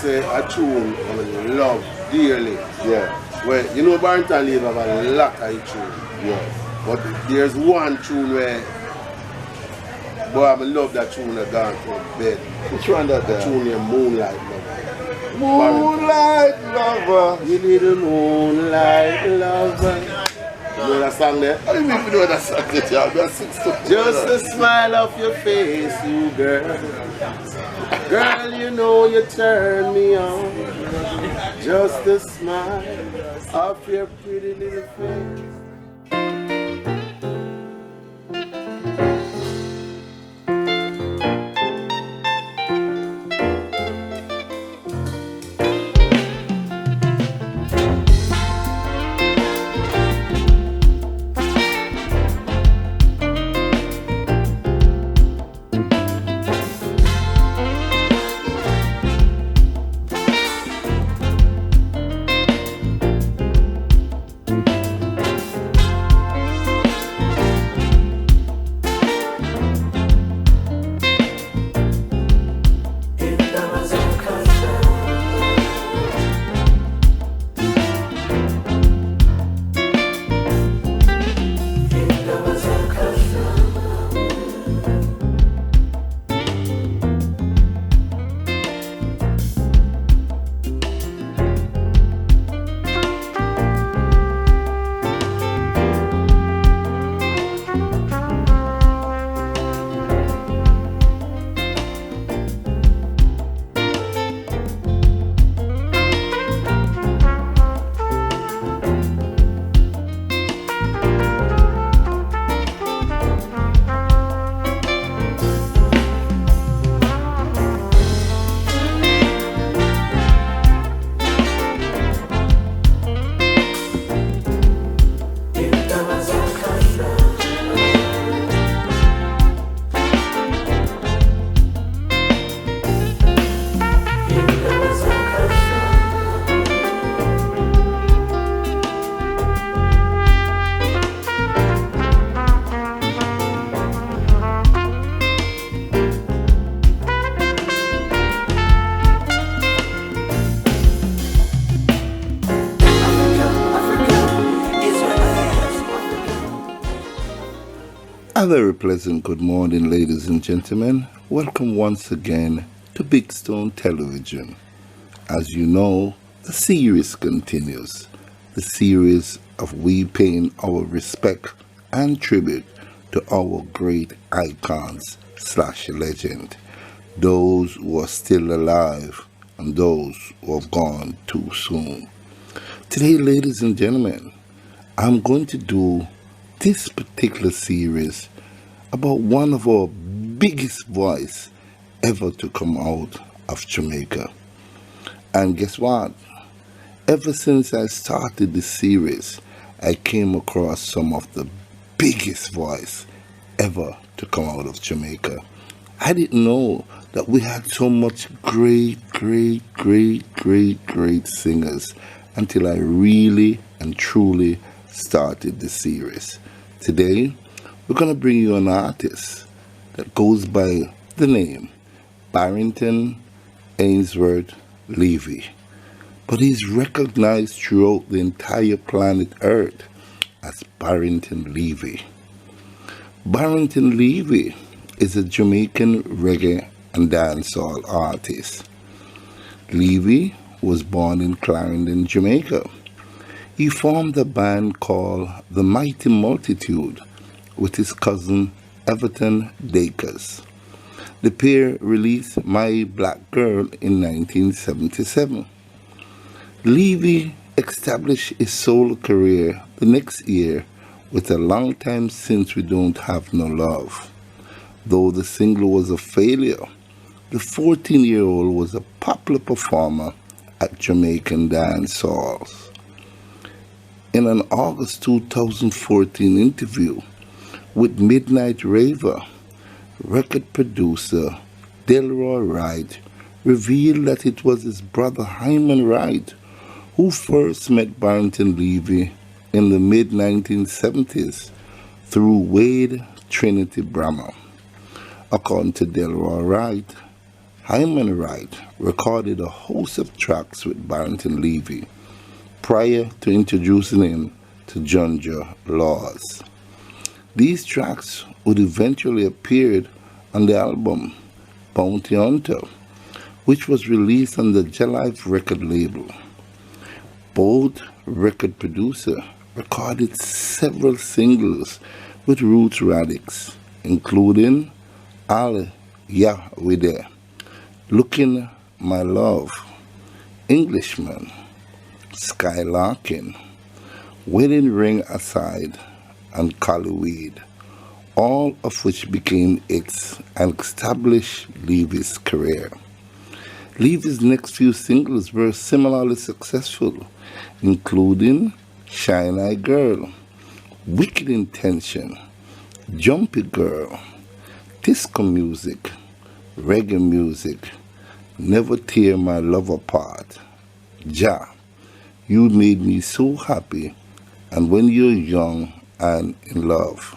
say a tune I love dearly. Yeah. Well, Barrington Levy have a lot of tunes. Yeah. But there's one tune where, boy, I love that tune that gone to bed. Which one that The tune named Moonlight Lover. Moonlight Lover. You need a moonlight lover. You know that song there? I didn't even know that song that you have. Just the smile of your face, you girl. Girl, you turn me on. Just the smile of your pretty little face. A very pleasant good morning, ladies and gentlemen. Welcome once again to Big Stone Television. As you know, the series continues. The series of we paying our respect and tribute to our great icons / legend, those who are still alive and those who have gone too soon. Today, ladies and gentlemen, I'm going to do this particular series about one of our biggest voice ever to come out of Jamaica. And guess what? Ever since I started this series, I came across some of the biggest voice ever to come out of Jamaica. I didn't know that we had so much great singers until I really and truly started this series. Today, we're going to bring you an artist that goes by the name Barrington Levy, but he's recognized throughout the entire planet Earth as Barrington Levy. Barrington Levy is a Jamaican reggae and dancehall artist. Levy was born in Clarendon, Jamaica. He formed a band called The Mighty Multitude with his cousin Everton Dacres. The pair released My Black Girl in 1977. Levy established his solo career the next year with A Long Time Since We Don't Have No Love. Though the single was a failure, the 14-year-old was a popular performer at Jamaican dance halls. In an August 2014 interview with Midnight Raver, record producer Delroy Wright revealed that it was his brother Hyman Wright who first met Barrington Levy in the mid-1970s through Trinity Brammer. According to Delroy Wright, Hyman Wright recorded a host of tracks with Barrington Levy prior to introducing him to Junjo Laws. These tracks would eventually appear on the album Bounty Hunter, which was released on the Jalife record label. Both record producers recorded several singles with Roots Radix, including Al Ya Wide, Looking My Love, Englishman, Skylarkin, Wedding Ring Aside, and Collyweed, all of which became hits and established Levy's career. Levy's next few singles were similarly successful, including Shine Eye Girl, Wicked Intention, Jumpy Girl, Disco Music, Reggae Music, Never Tear My Love Apart, Ja, You Made Me So Happy, and When You're Young and in Love.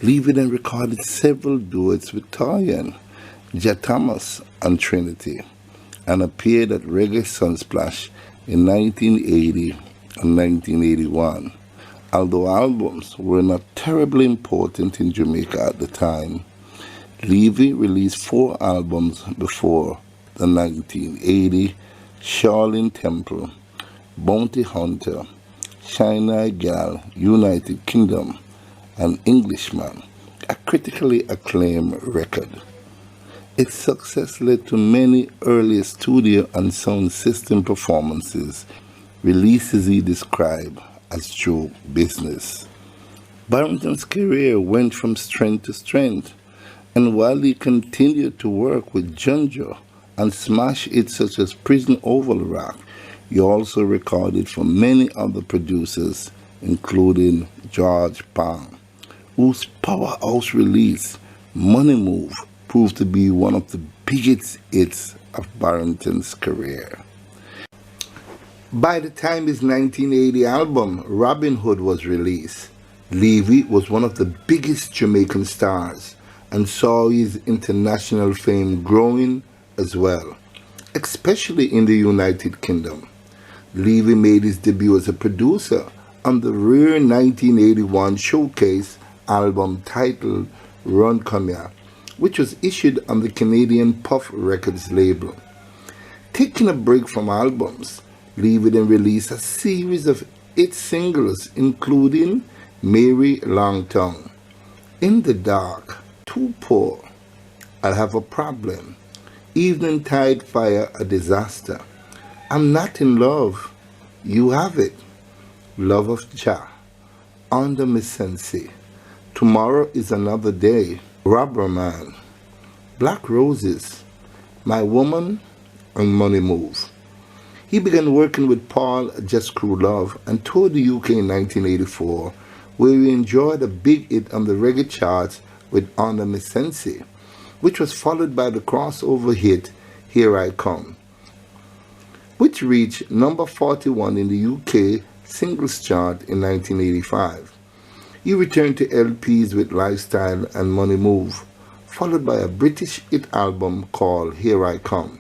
Levy then recorded several duets with Toyin, Ja Thomas, and Trinity, and appeared at Reggae Sunsplash in 1980 and 1981. Although albums were not terribly important in Jamaica at the time, Levy released 4 albums before the 1980 Shaolin Temple, Bounty Hunter, Shine Eye Gal, United Kingdom, and Englishman, a critically acclaimed record. Its success led to many early studio and sound system performances, releases he described as show business. Barrington's career went from strength to strength, and while he continued to work with Junjo and smash hits such as Prison Oval Rock, he also recorded for many other producers, including George Pang, whose powerhouse release, Money Move, proved to be one of the biggest hits of Barrington's career. By the time his 1980 album Robin Hood was released, Levy was one of the biggest Jamaican stars and saw his international fame growing as well, especially in the United Kingdom. Levy made his debut as a producer on the rare 1981 showcase album titled Run Come Here, which was issued on the Canadian Puff Records label. Taking a break from albums, Levy then released a series of hit singles including Mary Longtongue, In the Dark, Too Poor, I'll Have a Problem, Evening Tide Fire, A Disaster, I'm Not in Love, You Have It, Love of Jah, Under Me Sensei, Tomorrow is Another Day, Rubber Man, Black Roses, My Woman, and Money Move. He began working with Paul Just Crew Love and toured the UK in 1984, where he enjoyed a big hit on the reggae charts with Under Me Sensei, which was followed by the crossover hit Here I Come, which reached number 41 in the UK singles chart in 1985. He returned to LPs with Lifestyle and Money Move, followed by a British hit album called Here I Come.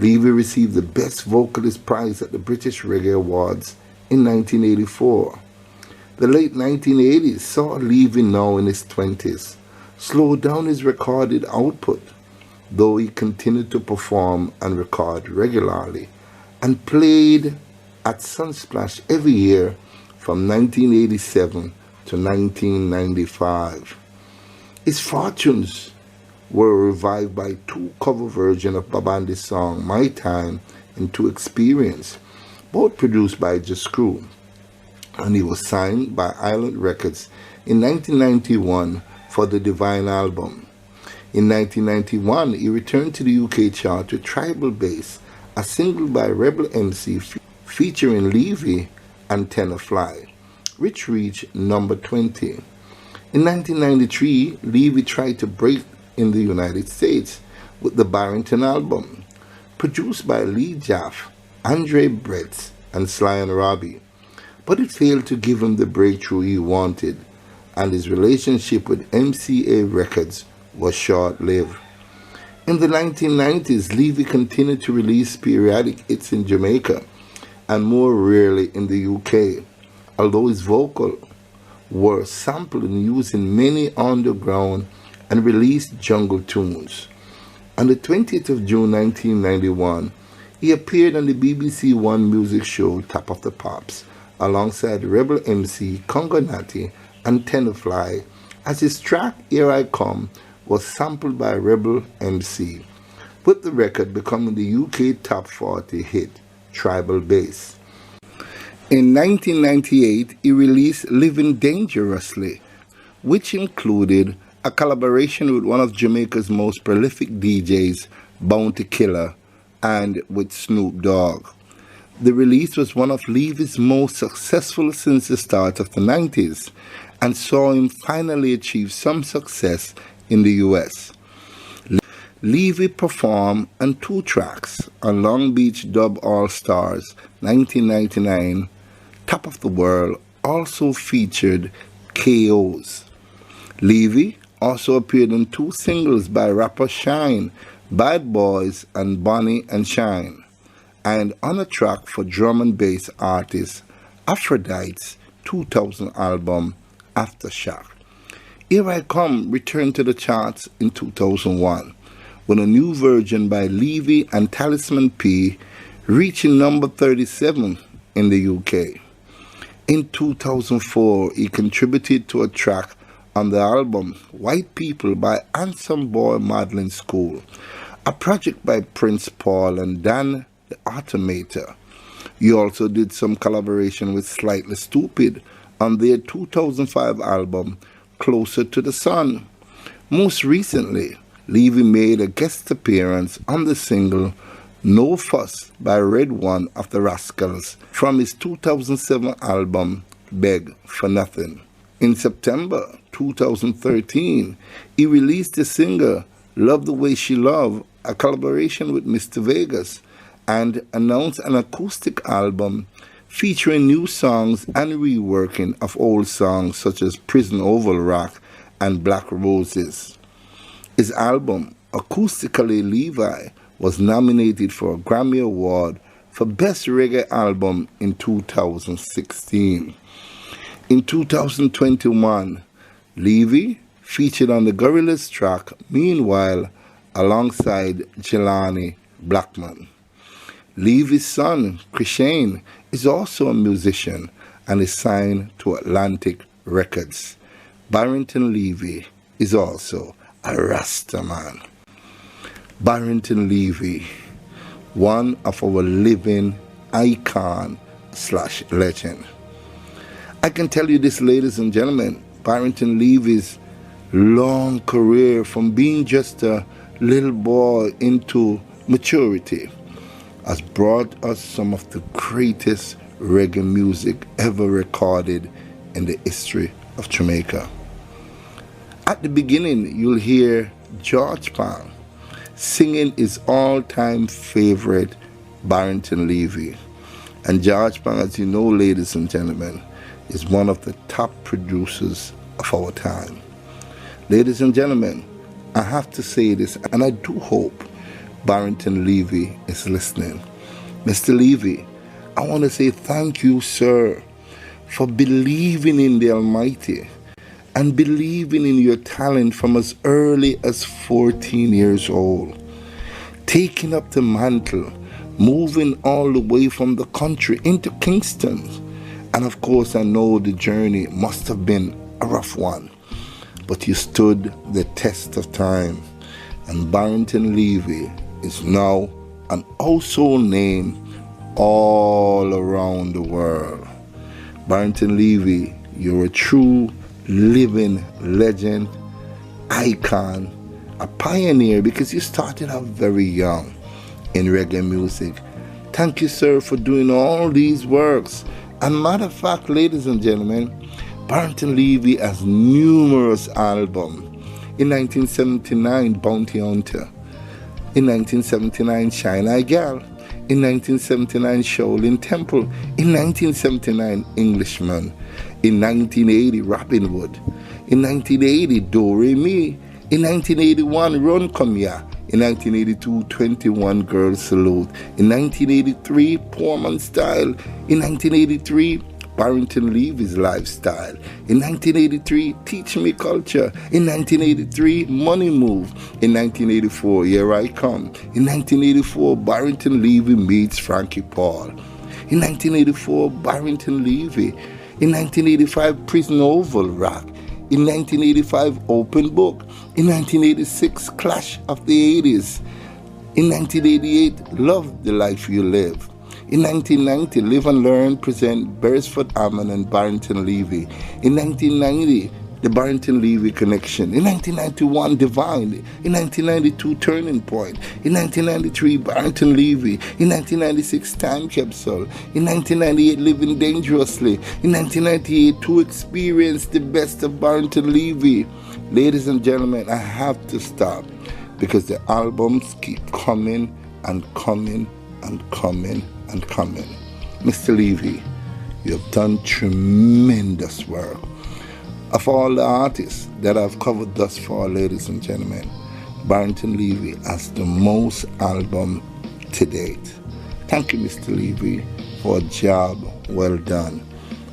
Levy received the Best Vocalist prize at the British Reggae Awards in 1984. The late 1980s saw Levy, now in his 20s, slow down his recorded output, though he continued to perform and record regularly, and played at Sunsplash every year from 1987 to 1995. His fortunes were revived by 2 cover versions of Babandi's song My Time and To Experience, both produced by Just Crew, and he was signed by Island Records in 1991 for the Divine album. In 1991, he returned to the UK chart with Tribal Bass, a single by Rebel MC featuring Levy and Tenor Fly, which reached number 20. In 1993, Levy tried to break in the United States with the Barrington album, produced by Lee Jaff, Andre Brett, and Sly and Robbie, but it failed to give him the breakthrough he wanted, and his relationship with MCA Records was short-lived. In the 1990s, Levy continued to release periodic hits in Jamaica and more rarely in the UK, although his vocals were sampled and used in many underground and released jungle tunes. On the 20th of June 1991, he appeared on the BBC One music show Top of the Pops alongside Rebel MC Congo Natty and Tenderfly, as his track Here I Come was sampled by Rebel MC, with the record becoming the UK Top 40 hit Tribal Bass. In 1998, he released Living Dangerously, which included a collaboration with one of Jamaica's most prolific DJs, Bounty Killer, and with Snoop Dogg. The release was one of Levy's most successful since the start of the 90s and saw him finally achieve some success in the US. Levy performed on 2 tracks on Long Beach Dub All Stars 1999. Top of the World also featured KOs. Levy also appeared on 2 singles by rapper Shine, Bad Boys and Bonnie and Shine, and on a track for drum and bass artist Aphrodite's 2000 album Aftershock. Here I Come returned to the charts in 2001 with a new version by Levy and Talisman P reaching number 37 in the UK. In 2004, he contributed to a track on the album White People by Handsome Boy Modeling School, a project by Prince Paul and Dan the Automator. He also did some collaboration with Slightly Stupid on their 2005 album Closer to the Sun. Most recently, Levy made a guest appearance on the single No Fuss by Red One of the Rascals from his 2007 album Beg for Nothing. In September 2013, he released the single Love the Way She Love, a collaboration with Mr. Vegas, and announced an acoustic album featuring new songs and reworking of old songs such as Prison Oval Rock and Black Roses. His album, Acoustically Levi, was nominated for a Grammy Award for Best Reggae Album in 2016. In 2021, Levy featured on the Gorillaz track Meanwhile alongside Jelani Blackman. Levy's son, Chrishane, is also a musician and is signed to Atlantic Records. Barrington Levy is also a Rasta man. Barrington Levy, one of our living icon/legend. I can tell you this, ladies and gentlemen, Barrington Levy's long career from being just a little boy into maturity has brought us some of the greatest reggae music ever recorded in the history of Jamaica. At the beginning, you'll hear George Pan singing his all-time favorite Barrington Levy. And George Pan, as you know, ladies and gentlemen, is one of the top producers of our time. Ladies and gentlemen, I have to say this, and I do hope Barrington Levy is listening. Mr. Levy, I want to say thank you, sir, for believing in the Almighty and believing in your talent from as early as 14 years old. Taking up the mantle, moving all the way from the country into Kingston. And of course, I know the journey must have been a rough one, but you stood the test of time. And Barrington Levy is now an household name all around the world. Barrington Levy, you're a true living legend, icon, a pioneer, because you started out very young in reggae music. Thank you, sir, for doing all these works. And matter of fact, ladies and gentlemen, Barrington Levy has numerous albums. In 1979, Bounty Hunter. In 1979, Shine Eye Gal. In 1979, Shaolin Temple. In 1979, Englishman. In 1980, Robin Hood. In 1980, Do Re Mi. In 1981, Run Come Ya. In 1982, 21 Girls Salute. In 1983, Poor Man Style. In 1983, Barrington Levy's Lifestyle. In 1983, Teach Me Culture. In 1983, Money Move. In 1984, Here I Come. In 1984, Barrington Levy meets Frankie Paul. In 1984, Barrington Levy. In 1985, Prison Oval Rock. In 1985, Open Book. In 1986, Clash of the 80s. In 1988, Love the Life You Live. In 1990, Live and Learn present Beresford Hammond and Barrington Levy. In 1990, The Barrington Levy Connection. In 1991, Divine. In 1992, Turning Point. In 1993, Barrington Levy. In 1996, Time Capsule. In 1998, Living Dangerously. In 1998, To Experience the Best of Barrington Levy. Ladies and gentlemen, I have to stop because the albums keep coming and coming and coming and coming. Mr. Levy, you have done tremendous work. Of all the artists that I've covered thus far, ladies and gentlemen, Barrington Levy has the most album to date. Thank you, Mr. Levy, for a job well done.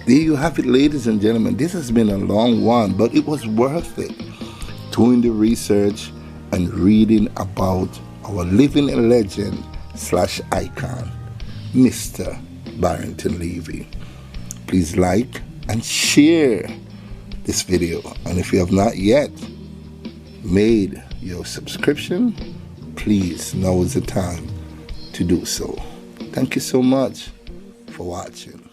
There you have it, ladies and gentlemen. This has been a long one, but it was worth it. Doing the research and reading about our living legend / icon, Mr. Barrington Levy. Please like and share this video, and if you have not yet made your subscription, please, now is the time to do so. Thank you so much for watching.